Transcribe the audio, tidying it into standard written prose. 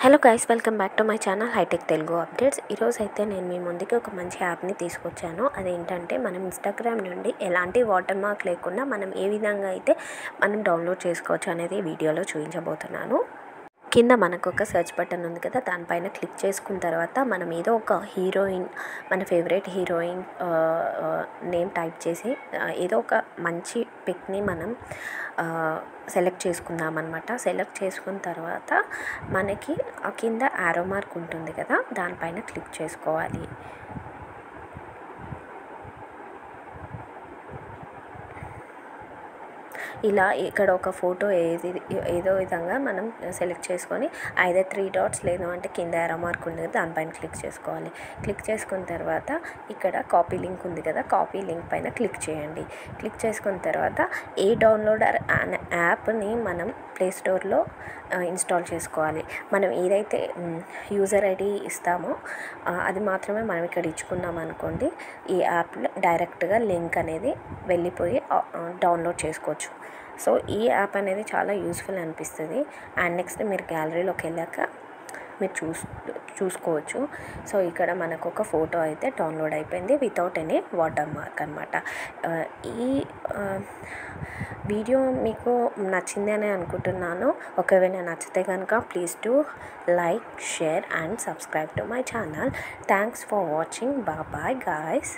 Hello guys, welcome back to my channel hitech Telugu updates. ఈరోజు అయితే నేను మీ ముందుకి ఒక మంచి యాప్ని తీసుకొచ్చాను. అదేంటంటే మనం ఇన్స్టాగ్రామ్ నుండి ఎలాంటి వాటర్ మార్క్ లేకుండా మనం ఏ విధంగా అయితే మనం డౌన్లోడ్ చేసుకోవచ్చు అనేది వీడియోలో చూపించబోతున్నాను. కింద మనకు ఒక సెర్చ్ బటన్ ఉంది కదా, దానిపైన క్లిక్ చేసుకున్న తర్వాత మనం ఏదో ఒక హీరోయిన్, మన ఫేవరెట్ హీరోయిన్ నేమ్ టైప్ చేసి ఏదో ఒక మంచి పిక్ని మనం సెలెక్ట్ చేసుకుందాం అనమాట. సెలెక్ట్ చేసుకున్న తర్వాత మనకి కింద యారో మార్క్ ఉంటుంది కదా, దానిపైన క్లిక్ చేసుకోవాలి. ఇలా ఇక్కడ ఒక ఫోటో ఏదో విధంగా మనం సెలెక్ట్ చేసుకొని ఐదర్ 3 డాట్స్ లేదు అంటే కింద యారో మార్క్ ఉంది కదా, దానిపైన క్లిక్ చేసుకోవాలి. క్లిక్ చేసుకున్న తర్వాత ఇక్కడ కాపీ లింక్ ఉంది కదా, కాపీ లింక్ పైన క్లిక్ చేయండి. క్లిక్ చేసుకున్న తర్వాత ఏ డౌన్లోడర్ యాప్ని మనం ప్లే స్టోర్లో ఇన్స్టాల్ చేసుకోవాలి. మనం ఏదైతే యూజర్ ఐడి ఇస్తామో అది మాత్రమే మనం ఇక్కడ ఇచ్చుకున్నాం అనుకోండి, ఈ యాప్లో డైరెక్ట్గా లింక్ అనేది వెళ్ళిపోయి డౌన్లోడ్ చేసుకోవచ్చు. సో ఈ యాప్ అనేది చాలా యూస్ఫుల్ అనిపిస్తుంది. అండ్ నెక్స్ట్ మీరు గ్యాలరీలోకి వెళ్ళాక మీరు చూసుకోవచ్చు. సో ఇక్కడ మనకు ఒక ఫోటో అయితే డౌన్లోడ్ అయిపోయింది వితౌట్ ఎనీ వాటర్ మార్క్ అనమాట. ఈ వీడియో మీకు నచ్చింది అని అనుకుంటున్నాను. ఒకవేళ నచ్చితే కనుక please to like, share and subscribe to my channel. Thanks for watching. Bye guys.